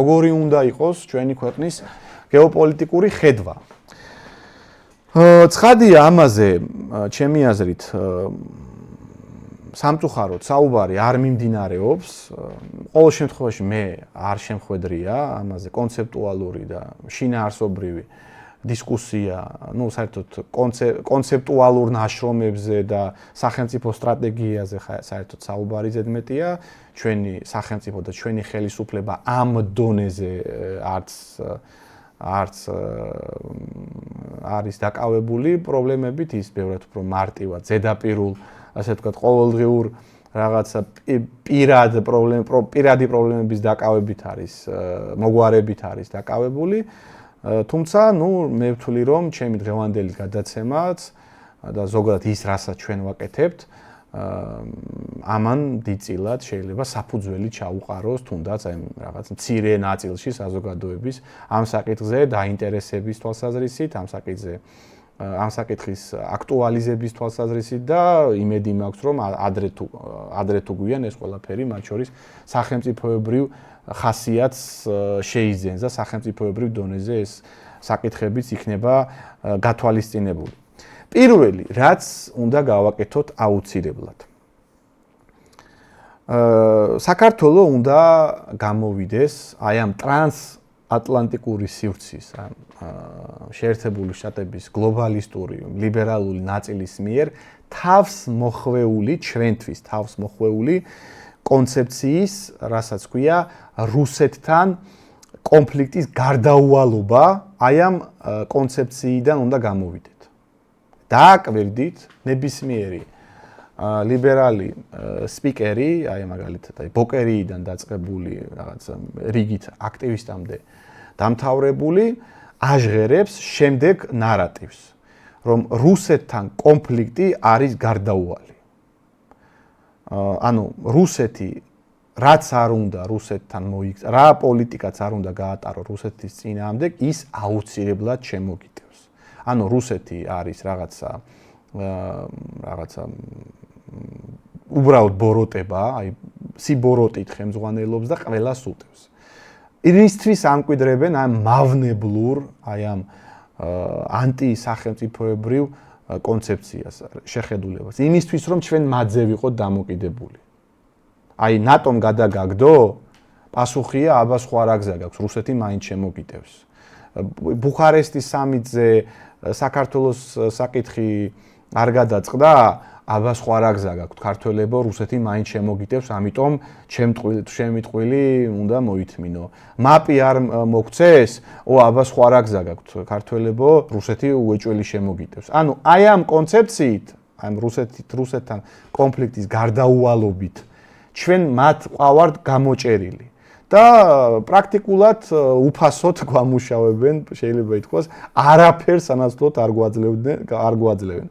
როგორი უნდა იყოს ჩვენი ქვეყნის გეოპოლიტიკური ხედვა. ცხადია ამაზე, ჩემი აზრით, სამწუხაროდ საუბარი არ მიმდინარეობს. ყოველ შემთხვევაში მე არ შემხვედრია ამაზე კონცეპტუალური და შინაარსობრივი დისკუსია, საერთოდ კონცეპტუალურ ნაშრომებზე და სახელმწიფო სტრატეგიაზე საერთოდ საუბარი ზედმეტია. ჩვენი სახელმწიფო და ჩვენი ხელისუფლება ამ დონეზე არც არის დაკავებული პრობლემებით, ის ბევრად უფრო მარტივად, ზედაპირულ, ასე ვთქვათ, ყოველდღიურ რაღაცა პირადი პრობლემების დაკავებით არის, მოგვარებით არის დაკავებული. თუმცა, მე ვთვლი, რომ ჩემი დღევანდელი გადაცემაც და ზოგადად ის, რასაც ჩვენ ვაკეთებთ, ამან დიდწილად შეიძლება საფუძველი ჩაუყაროს, თუნდაც აი რაღაც მცირე ნაწილში საზოგადოების ამ საკითხზე დაინტერესების თვალსაზრისით, ამ საკითხის აქტუალიზების თვალსაზრისით და იმედი მაქვს, რომ ადრე თუ გვიან ეს ყველაფერი, მათ შორის სახელმწიფოებრივ ხასიათს შეიძენს და სახელმწიფოებრივ დონეზე ეს საკითხებიც იქნება გათვალისწინებული. პირველი, რაც უნდა გავაკეთოთ აუცილებლად. საქართველო უნდა გამოვიდეს აი ამ ტრანსატლანტიკური სივრცის, შეერთებული შტატების გლობალისტური, ლიბერალური ნაწილის მიერ ჩვენთვის თავს მოხვეული კონცეფციის, რასაც ქვია რუსეთთან კონფლიქტის გარდაუვალობა, აი ამ კონცეფციიდან უნდა გამოვიდეთ. დააკვირდით ნებისმიერი ლიბერალი სპიკერი, აი მაგალითად, ბოკერიიდან დაწყებული რაღაც რიგით აქტივისტამდე დამთავრებული, აჟღერებს შემდეგ ნარატივს, რომ რუსეთთან კონფლიქტი არის გარდაუვალი. ანუ რუსეთი რაც არ უნდა რუსეთთან მოიქცა, რა პოლიტიკაც არ უნდა გაატარო რუსეთის წინააღმდეგ, ის აუცილებლად შემოგიტევს. ანუ რუსეთი არის რაღაცა უბრალოდ ბოროტება, აი სიბოროტით ხელმძღვანელობს და ყველას უტევს. იმისთვის ამკვიდრებენ ამ მავნებლურ, აი ამ ანტისახელმწიფოებრივ კონცეფციას, შეხედულებას. იმისთვის რომ ჩვენ მათზე ვიყოთ დამოკიდებული. აი ნატომ გადაგაგდო, პასუხია აბა სხვა რა გზა გაქვს, რუსეთი მაინც შემოგიტევს. ბუხარესტის სამიტზე საქართველოს საკითხი არ გადაწყდა, აბა სხვა რა გზა გაქვთ, ქართველებო, რუსეთი მაინც შემოგიტევს, ამიტომ ჩემი ტყვილი უნდა მოითმინო. მაპი არ მოგცეს, აბა სხვა რა გზა გაქვთ, ქართველებო, რუსეთი უეჭველი შემოგიტევს. ანუ აი ამ კონცეფციით, ამ რუსეთთან კონფლიქტის გარდაუვალობით ჩვენ მათ ყავართ გამოჭერილი. და პრაქტიკულად უფასოდ გვამუშავებენ, შეიძლება ითქვას, არაფერს სანაცვლოდ არ გვაძლევენ.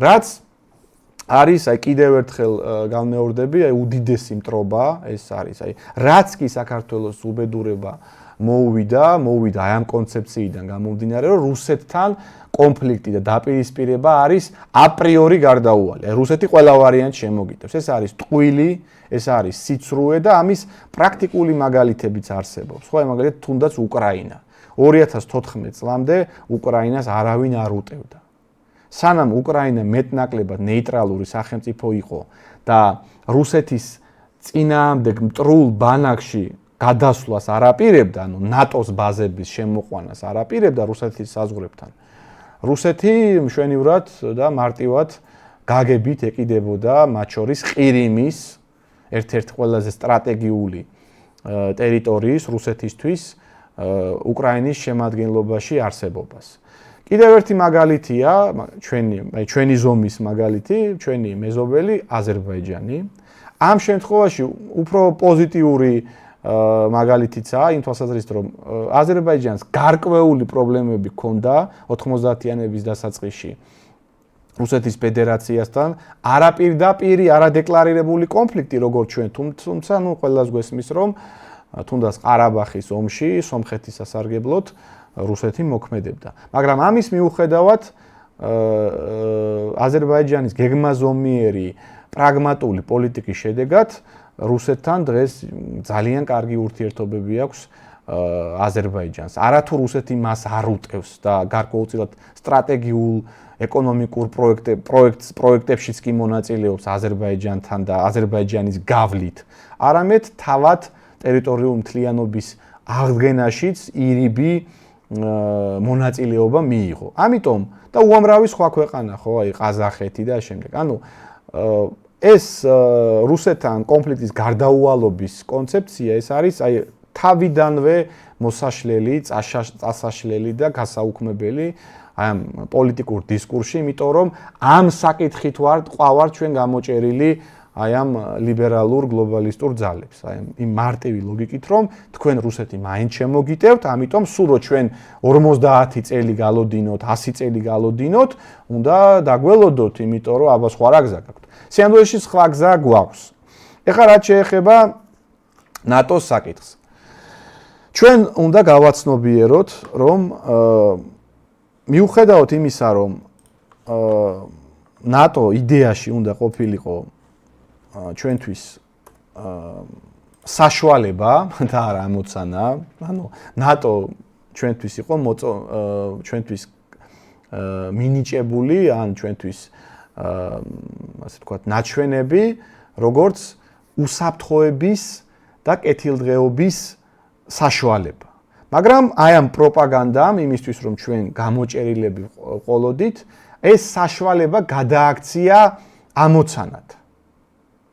რაც არის აი კიდევ ერთხელ განმეორდები, აი უდიდესი მტრობა ეს არის, აი რაც კი საქართველოს უბედურება მოუვიდა აი ამ კონცეფციიდან გამომდინარე, რომ რუსეთთან კონფლიქტი და დაპირისპირება არის აპრიორი გარდაუვალი. აი რუსეთი ყველა ვარიანტს შემოგიტევს. ეს არის ტყვილი, ეს არის სიცრუე და ამის პრაქტიკული მაგალითებიც არსებობს. ხო, მაგალითად, თუნდაც უკრაინა. 2014 წლამდე უკრაინას არავინ არ უტევდა. სანამ უკრაინა მეტნაკლებად ნეიტრალური სახელმწიფო იყო და რუსეთის წინააღმდეგ მტრულ ბანაკში გადასვლას არ აპირებდა, ანუ ნატოს ბაზების შემოყვანას არ აპირებდა რუსეთის საზღვრებთან. რუსეთი მშვენივრად და მარტივად გაგებით ეკიდებოდა მათ შორის ყირიმის ერთ-ერთი ყველაზე სტრატეგიული ტერიტორიის რუსეთისთვის უკრაინის შემადგენლობაში არსებობას. კიდევ ერთი მაგალითია, ჩვენი ზომის მაგალითი, ჩვენი მეზობელი აზერბაიჯანი. ამ შემთხვევაში უფრო პოზიტიური მაგალითიცაა იმ თვალსაზრისით, რომ აზერბაიჯანს გარკვეული პრობლემები ჰქონდა 90-იანების დასაწყისში რუსეთის ფედერაციასთან, არაპირდაპირი, არადეკლარირებული კონფლიქტი, როგორც ჩვენ, თუმცა ყველას გვესმის, რომ თუნდაც ყარაბახის ომში სომხეთის სასარგებლოდ რუსეთი მოქმედებდა. მაგრამ ამის მიუხედავად აზერბაიჯანის გეგმაზომიერი პრაგმატული პოლიტიკის შედეგად რუსეთთან დღეს ძალიან კარგი ურთიერთობები აქვს აზერბაიჯანს. არათუ რუსეთი მას არ უტევს და გარკვეულწილად სტრატეგიულ ეკონომიკურ პროექტებშიც კი მონაწილეობს აზერბაიჯანთან და აზერბაიჯანის გავლით, არამედ თავად ტერიტორიული მთლიანობის აღდგენაშიც ირიბი მონაწილეობა მიიღო. ამიტომ და უამრავი სხვა ქვეყანა, ხო, აი ყაზახეთი და შემდეგ. ანუ ეს რუსეთთან კონფლიქტის გარდაუვალობის კონცეფცია ეს არის აი თავიდანვე მოსაშლელი, წასაშლელი და გასაუქმებელი აი ამ პოლიტიკურ დისკურსში, იმიტომ რომ ამ საკითხით ყავართ ჩვენ გამოჭერილი აი ამ ლიბერალურ გლობალისტურ ძალებს. აი იმ მარტივი ლოგიკით რომ თქვენ რუსეთი მაინც შემოგიტევთ, ამიტომ სულ რო ჩვენ 50 წელი გალოდინოთ, 100 წელი გალოდინოთ, უნდა დაგველოდოთ, იმიტომ რომ აბა სხვა რა გზა გაქვთ. სიამოვნებაში სხვა გზა გვაქვს. ეხლა რაც შეეხება ნატოს საკითხს. ჩვენ უნდა გავაცნობიეროთ, რომ მიუხედავად იმისა, რომ ნატო იდეაში უნდა ყოფილიყო ჩვენთვის საშუალება და არა ამოცანა, ანუ ნატო ჩვენთვის იყო ჩვენთვის მინიჭებული ან ჩვენთვის ასე ვთქვათ ნაჩვენები, როგორც უსაფრთხოების და კეთილდღეობის საშუალება. მაგრამ აი ამ პროპაგანდამ იმისთვის რომ ჩვენ გამოჭერილები ყოლოდით, ეს საშუალება გადააქცია ამოცანად.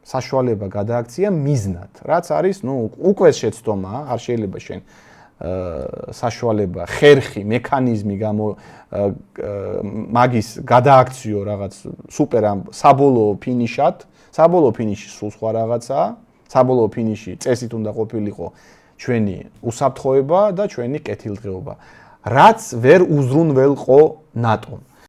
საშუალება გადააქცია მიზნად, რაც არის, უკვე შეცდომა, არ შეიძლება შენ საშუალება, ხერხი, მექანიზმი მაგის გადააქციო რაღაც სუპერ ამ საბოლოო ფინიშად, საბოლოო ფინიში სულ სხვა რაღაცაა, საბოლოო ფინიში წესით უნდა ყოფილიყო ჩვენი უსაფრთხოება და ჩვენი კეთილდღეობა, რაც ვერ უზრუნველყო ნატომ.